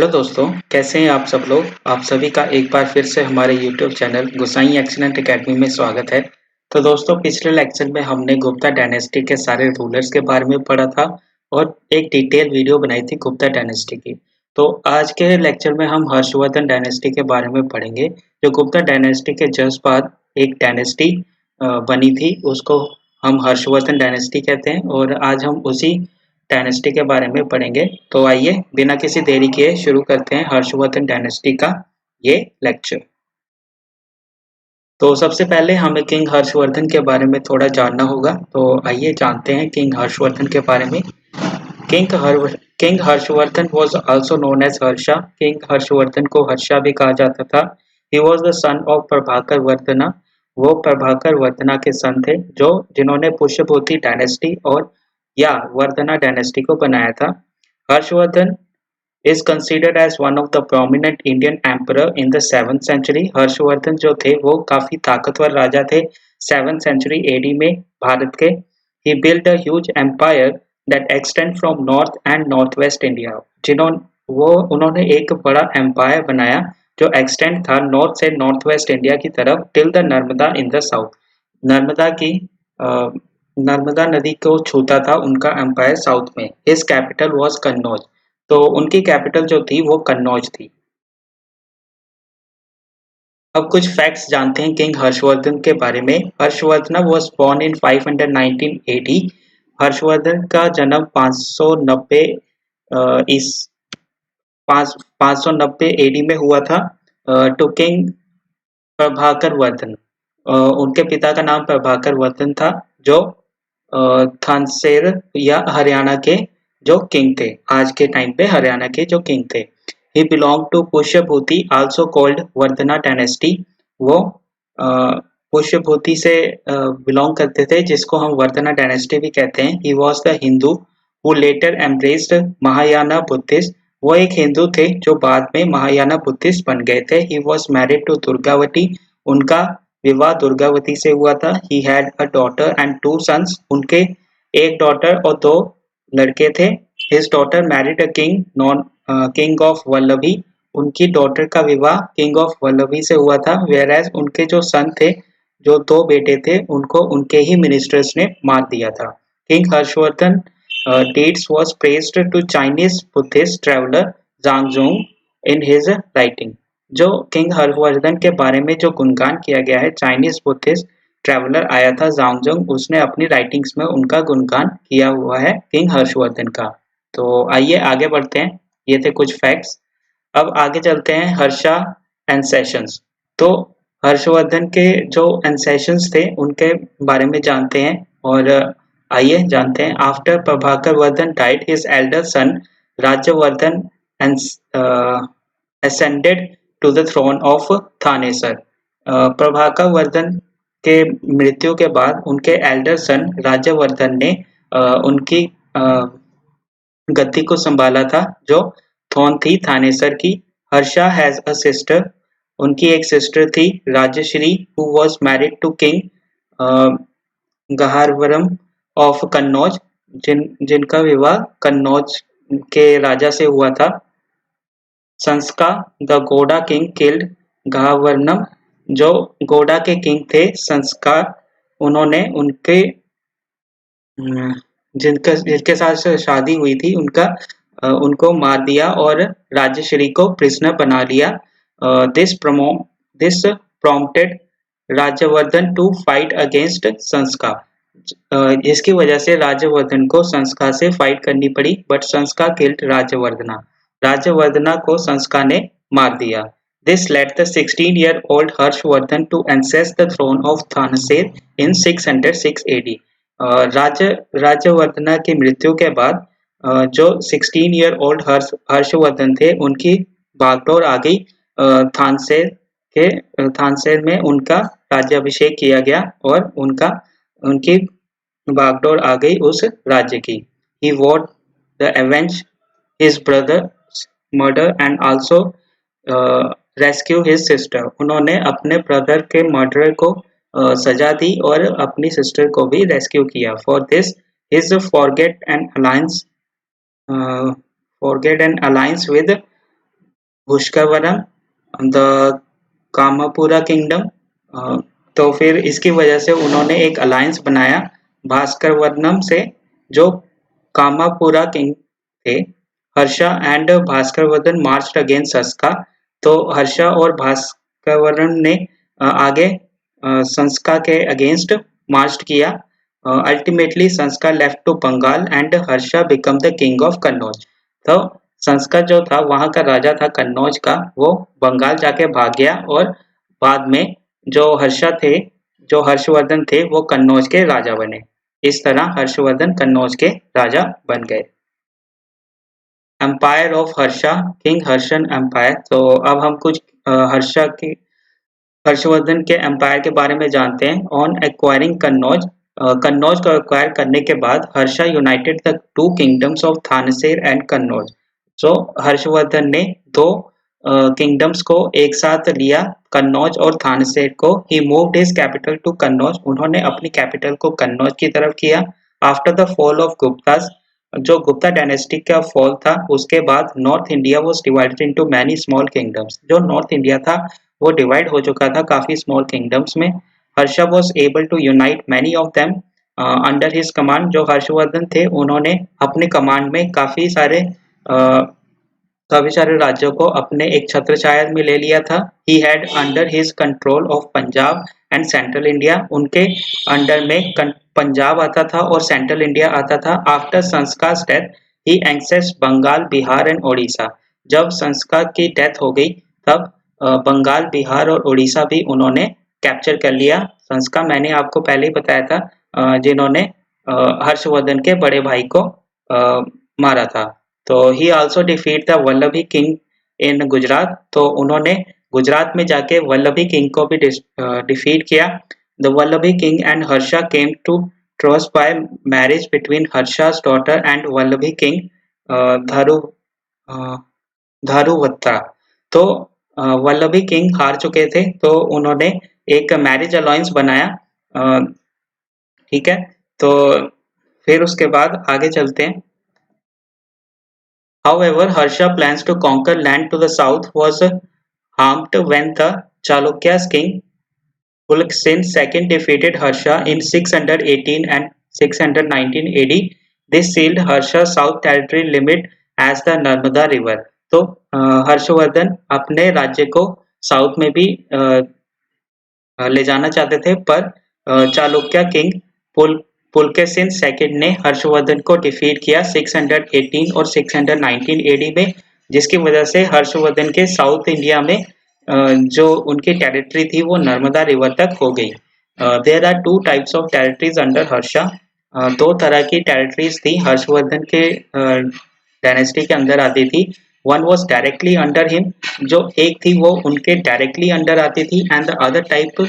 Hello दोस्तों, कैसे हैं आप सब लोग। आप सभी का एक बार फिर से हमारे यूट्यूब चैनल गुसाई एक्सीलेंट एकेडमी में स्वागत है। तो दोस्तों, पिछले लेक्चर में हमने गुप्ता डायनेस्टी के सारे रूलर्स के बारे में पढ़ा था और एक डिटेल वीडियो बनाई थी गुप्ता डायनेस्टी की। तो आज के लेक्चर में हम हर्षवर्धन डायनेस्टी के बारे में पढ़ेंगे, जो गुप्ता डायनेस्टी के जस्ट बाद एक डायनेस्टी बनी थी, उसको हम हर्षवर्धन डायनेस्टी कहते हैं और आज हम उसी डायनेस्टी के बारे में पढ़ेंगे। तो आइए बिना किसी देरी के शुरू करते हैं हर्षवर्धन डायनेस्टी का ये लेक्चर। तो सबसे पहले हमें किंग हर्षवर्धन के बारे में थोड़ा जानना होगा। तो आइए जानते हैं किंग हर्षवर्धन के बारे में। King Harshavardhan was also known as Harsha. King Harshavardhan को हर्षा भी कहा जाता था। He was the son of Prabhakar Vardhana. वो प्रभाकर वर्धना के सन थे जो जिन्होंने पुष्यभूति डायनेस्टी और या वर्धना डायनेस्टी को बनाया था। Harshvardhan is considered as one of the prominent Indian emperor in the 7th century। Harshvardhan जो थे वो काफी ताकतवर राजा थे 7th century AD में भारत के। He built a huge empire that extend from north and northwest India। उन्होंने एक बड़ा एम्पायर बनाया जो एक्सटेंड था नॉर्थ से नॉर्थ वेस्ट इंडिया की तरफ till the Narmada in the south. Narmada की नर्मदा नदी को छूता था उनका एम्पायर साउथ में। His capital was Kannauj. तो उनकी कैपिटल जो थी वो कन्नौज थी। अब कुछ फैक्ट्स जानते हैं किंग हर्षवर्धन के बारे में। Harshvardhan was born in 519 AD। Harshvardhan का जन्म 590 इस 590 AD में हुआ था टू किंग प्रभाकर वर्धन। उनके पिता का नाम प्रभाकर वर्धन था जो थानसेर या हरियाणा के जो किंग थे, आज के टाइम पे हरियाणा के जो किंग थे। He belong to Pushyabhuti also called Vardhana dynasty. वो पुष्यभूति से बिलोंग करते थे जिसको हम वर्धना डायनेस्टी भी कहते हैं। ही was the Hindu who letter embraced Mahayana Buddhist. वो एक हिंदू थे जो बाद में महायाना बुद्धिस्ट बन गए थे। He was married to Durgavati. उनका विवाह दुर्गावती से हुआ था। He had a daughter and 2 sons. उनके एक डॉटर और 2 लड़के थे। His daughter married a king of Vallabhi. उनकी डॉटर का विवाह किंग ऑफ वल्लभी से हुआ था। वेयर एज उनके जो सन थे, जो 2 बेटे थे, उनको उनके ही मिनिस्टर्स ने मार दिया था। King Harshvardhan deeds was praised to Chinese Buddhist traveler Zhang in his writing। जो किंग हर्षवर्धन के बारे में जो गुणगान किया गया है, चाइनीज बुद्धिस्ट ट्रैवलर आया था ज़ांगज़ोंग, उसने अपनी राइटिंग्स में उनका गुणगान किया हुआ है किंग हर्षवर्धन का। तो आइए आगे बढ़ते हैं। ये थे कुछ फैक्ट्स। अब आगे चलते हैं हर्षा एंसेशंस। तो हर्षवर्धन के जो एंसेशंस थे उनके बारे में जानते हैं और आइए जानते हैं। After Prabhakar Vardhan died his elder son Rajyavardhan ascended to the throne of Thanesar. Prabhakar Vardhan के मृत्यु के बाद उनके एल्डर सन राज्यवर्धन ने उनकी गद्दी को संभाला था जो थ्रोन थी थानेसर की। Harsha has a sister. उनकी एक सिस्टर थी Rajyashri who was married to king Grahavarman of Kannauj, जिनका विवाह कन्नौज के राजा से हुआ था। Shashanka the Gauda king killed Grahavarman. जो गोडा के किंग थे संस्का, उन्होंने उनके जिनके साथ शादी हुई थी उनको मार दिया और राजश्री को प्रिजनर बना लिया। This prompted Rajyavardhan to fight against Shashanka. जिसकी वजह से राज्यवर्धन को संस्का से फाइट करनी पड़ी, बट संस्का किल्ड राज्यवर्धना। राज्यवर्धना को संस्का ने मार दिया। This led the 16-year-old Harshavardhan to एंसेस the throne of Thanesar in 606 AD। Rajyavardhana की मृत्यु के बाद जो 16-year-old हर्षवर्धन थे उनकी बागडोर आ गई। थानसेर में उनका राज्याभिषेक किया गया और उनकी बागडोर आ गई उस राज्य की। He vowed to avenge his brother's murder and also rescue his sister। उन्होंने अपने ब्रदर के मर्डर को सजा दी और अपनी सिस्टर को भी रेस्क्यू किया। For this his forget an alliance with Pushkaravarman, the Kamarupa kingdom. तो फिर इसकी वजह से उन्होंने एक अलायंस बनाया भास्करवर्णम से, जो कामापुरा किंग थे। Harsha and Bhaskaravardhan marched against Shashanka. तो हर्षा और भास्करवर्धन ने आगे संस्का के अगेंस्ट मार्च किया। Ultimately Shashanka left to Bengal and Harsha become the king of Kannauj. तो संस्का जो था वहां का राजा था कन्नौज का, वो बंगाल जाके भाग गया और बाद में जो हर्षा थे, जो हर्षवर्धन थे, वो कन्नौज के राजा बने। इस तरह हर्षवर्धन कन्नौज के राजा बन गए। Empire of Harsha, king Harshan empire. तो अब हम कुछ हर्षा के हर्षवर्धन के एम्पायर के बारे में जानते हैं। ऑन एक्वायरिंग कन्नौज, कन्नौज को एक्वायर करने के बाद Harsha united the two kingdoms of Thanesar and Kannauj. तो हर्षवर्धन ने दो किंगडम्स को एक साथ लिया, कन्नौज और थानसेर को। He moved his capital to Kannauj, उन्होंने अपनी कैपिटल को कन्नौज की तरफ किया। After the fall of Guptas, जो गुप्ता डायनेस्टी का फॉल था, उसके बाद north India was divided into many small kingdoms. जो नॉर्थ इंडिया था वो डिवाइड हो चुका था काफी स्मॉल किंगडम्स में। Harsha was able to unite many of them under his command. जो हर्षवर्धन थे उन्होंने अपने कमांड में काफी सारे राज्यों को अपने एक छत्रछाया में ले लिया था। He had under his control of Punjab and central India, उनके अंडर में पंजाब आता था और सेंट्रल इंडिया आता था। After Shashanka's death he access Bengal, Bihar and Odisha. जब संस्का की डेथ हो गई तब बंगाल, बिहार और उड़ीसा भी उन्होंने कैप्चर कर लिया। संस्का मैंने आपको पहले ही बताया था, जिन्होंने हर्षवर्धन के बड़े भाई को मारा था। तो ही also defeat the Vallabhi king in Gujarat. तो उन्होंने गुजरात में जाके वल्लभी किंग को भी डिफीट किया। The Vallabhi king and Harsha came to trust by marriage between Harsha's daughter and Vallabhi king Dhruva Dhruvabhatta. तो वल्लभी किंग हार चुके थे तो उन्होंने एक मैरिज अलायंस बनाया। ठीक है, तो फिर उसके बाद आगे चलते हैं। However, Harsha plans to conquer land to the south was harmed when the Chalukya's king Pulaksin II defeated Harsha in 618 and 619 AD. This sealed Harsha's south territory limit as the Narmada River. तो हर्षवर्धन अपने राज्य को south में भी ले जाना चाहते थे, पर चालुक्य किंग पुलकेशिन सेकंड ने हर्षवर्धन को डिफीट किया 618 और 619 एडी में, जिसकी वजह से हर्षवर्धन के साउथ इंडिया में जो उनकी टेरिटरी थी वो नर्मदा रिवर तक हो गई। There are two types of territories under Harsha. दो तरह की टेरिटरीज थी हर्षवर्धन के डायनेस्टी के अंदर आती थी। One was directly under him, जो एक थी वो उनके डायरेक्टली अंडर आती थी, and the other type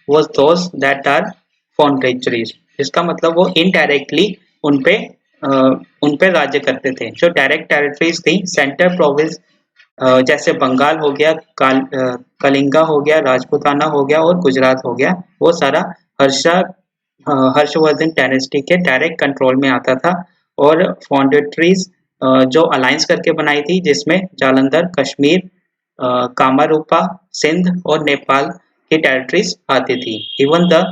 was those that are feudatories. इसका मतलब वो इनडायरेक्टली उनपे राज्य करते थे। जो डायरेक्ट टेरिटरीज थी, सेंटर प्रोविंस जैसे बंगाल हो गया, कलिंगा हो गया, राजपूताना हो गया और गुजरात हो गया, वो सारा हर्षवर्धन डायनेस्टी के डायरेक्ट कंट्रोल में आता था। और फॉन्डेटरीज जो अलायंस करके बनाई थी, जिसमें जालंधर, कश्मीर, कामारूपा, सिंध और नेपाल की टेरिटरीज आती थी। Even the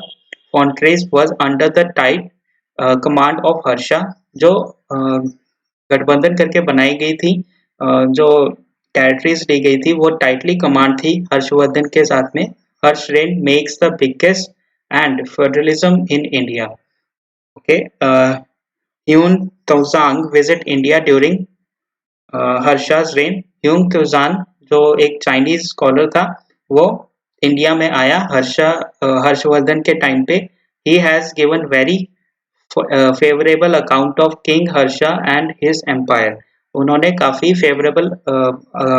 feudatories was under the tight command of Harsha. जो गठबंधन करके बनाई गई थी, जो टेरिटरीज दी गई थी, वो टाइटली कमांड थी हर्षवर्धन के साथ में। Harsha reign makes the biggest and federalism in India. Okay, Hiuen Tsang visit India during Harsha's reign. Hiuen Tsang जो एक चाइनीज स्कॉलर था, वो इंडिया में आया हर्षवर्धन के टाइम पे। He has given very favourable account of king Harsha and his empire. उन्होंने काफी फेवरेबल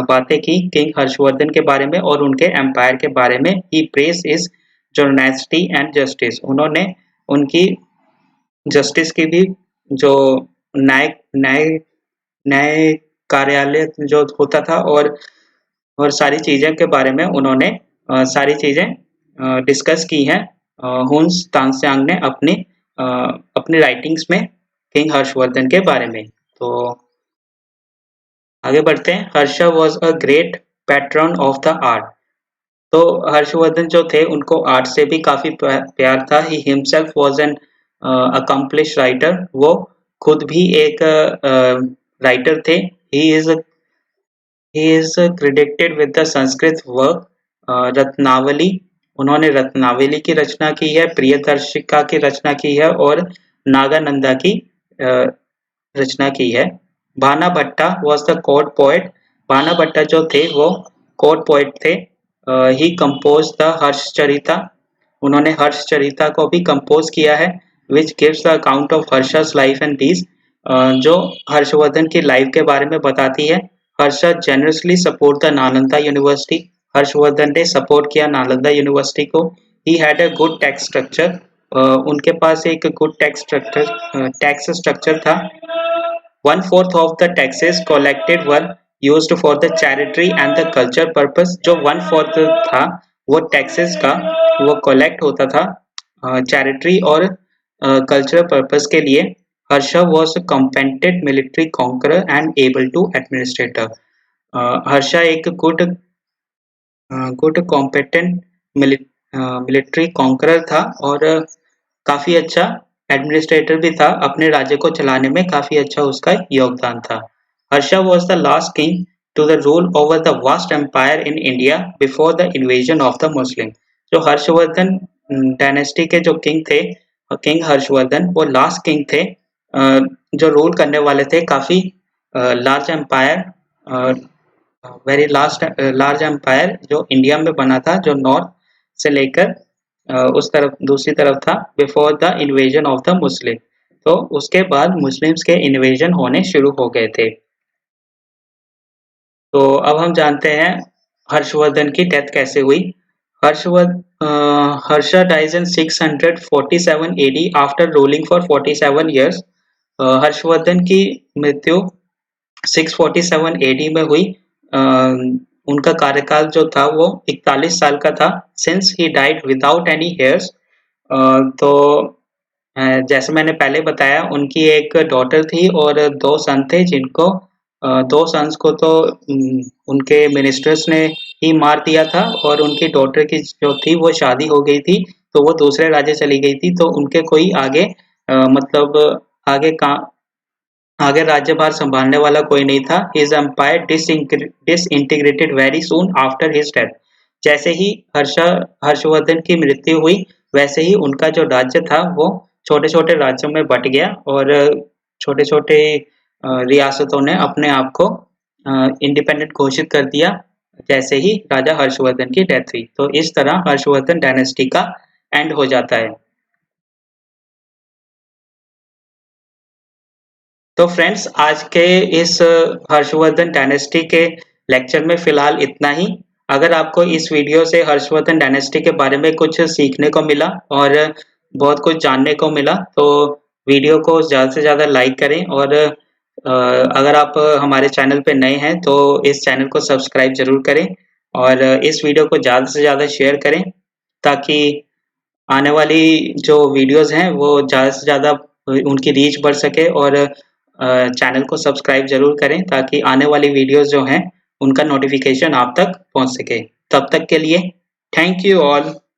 बातें की किंग हर्षवर्धन के बारे में और उनके एम्पायर के बारे में। ही प्रेज इज जर्नेसिटी एंड जस्टिस। उन्होंने उनकी जस्टिस की भी, जो न्याय न्याय न्याय कार्यालय जो होता था, और सारी चीजें के बारे में उन्होंने सारी चीजें डिस्कस की हैं हुन तांगस्यांग ने अपनी राइटिंग्स में किंग हर्षवर्धन के बारे में। तो आगे बढ़ते हैं। Harsha was a great pattern of the art. तो हर्षवर्धन जो थे उनको आर्ट से भी काफी प्यार था। He himself was an accomplish writer. वो खुद भी एक राइटर थे। He is credited with the Sanskrit work Ratnavali. उन्होंने रत्नावली की रचना की है, प्रियदर्शिका की रचना की है और नागानंदा की रचना की है। Bana Bhatta was the court poet. Bana Bhatta जो थे वो कोर्ट पोएट थे। He compose the Harshacharita. उन्होंने हर्षचरिता को भी कंपोज किया है, which gives the account of Harsha's life and deeds, जो हर्षवर्धन की लाइफ के बारे में बताती है। Harsha generously support the Nalanda university. Harshavardhan ने सपोर्ट किया नालंदा यूनिवर्सिटी को। He had a good tax structure. उनके पास एक गुड टैक्स स्ट्रक्चर था। 1/4 of the taxes collected were used for the charity and the culture purpose। जो 1/4 था वो टैक्सेस का वो कलेक्ट होता था चैरिटी और कल्चरल पर्पस के लिए। Harsha was competent military conqueror and able to administrator. Harsha एक गुड कॉम्पेटेंट मिलिट्री कॉन्करर था और काफी अच्छा एडमिनिस्ट्रेटर भी था। अपने राज्य को चलाने में काफी अच्छा उसका योगदान था। Harsha was the last king to the rule over the vast empire in India before the invasion of the Muslim. जो हर्षवर्धन डायनेस्टी के जो किंग थे, किंग हर्षवर्धन वो लास्ट किंग थे जो रूल करने वाले थे काफी large empire, very large empire जो इंडिया में बना था, जो नॉर्थ से लेकर उस तरफ दूसरी तरफ था, before the invasion of the मुस्लिम। तो उसके बाद मुस्लिम्स के इन्वेजन होने शुरू हो गए थे। तो अब हम जानते हैं हर्षवर्धन की डेथ कैसे हुई। Harsha dies in 647 AD after ruling for 47 years। Harshvardhan की मृत्यु 647 AD में हुई। उनका कार्यकाल जो था वो 41 साल का था। Since he died without any hairs. तो जैसे मैंने पहले बताया उनकी एक डॉटर थी और 2 सन थे, जिनको 2 सन्स को तो उनके मिनिस्टर्स ने ही मार दिया था और उनकी डॉटर की जो थी वो शादी हो गई थी, तो वो दूसरे राज्य चली गई थी। तो उनके कोई आगे मतलब आगे का आगे राज्यभार संभालने वाला कोई नहीं था। His empire disintegrated very soon after his death. जैसे ही हर्षवर्धन की मृत्यु हुई वैसे ही उनका जो राज्य था वो छोटे छोटे राज्यों में बट गया और छोटे छोटे रियासतों ने अपने आप को इंडिपेंडेंट घोषित कर दिया जैसे ही राजा हर्षवर्धन की डेथ हुई। तो इस तरह हर्षवर्धन डायनेस्टी का एंड हो जाता है। तो फ्रेंड्स आज के इस हर्षवर्धन डायनेस्टी के लेक्चर में फिलहाल इतना ही। अगर आपको इस वीडियो से हर्षवर्धन डायनेस्टी के बारे में कुछ सीखने को मिला और बहुत कुछ जानने को मिला तो वीडियो को ज़्यादा से ज़्यादा लाइक करें और अगर आप हमारे चैनल पे नए हैं तो इस चैनल को सब्सक्राइब जरूर करें और इस वीडियो को ज़्यादा से ज़्यादा शेयर करें ताकि आने वाली जो वीडियोस हैं वो ज़्यादा से ज़्यादा उनकी रीच बढ़ सके और चैनल को सब्सक्राइब जरूर करें ताकि आने वाली वीडियोस जो हैं उनका नोटिफिकेशन आप तक पहुंच सके। तब तक के लिए थैंक यू ऑल।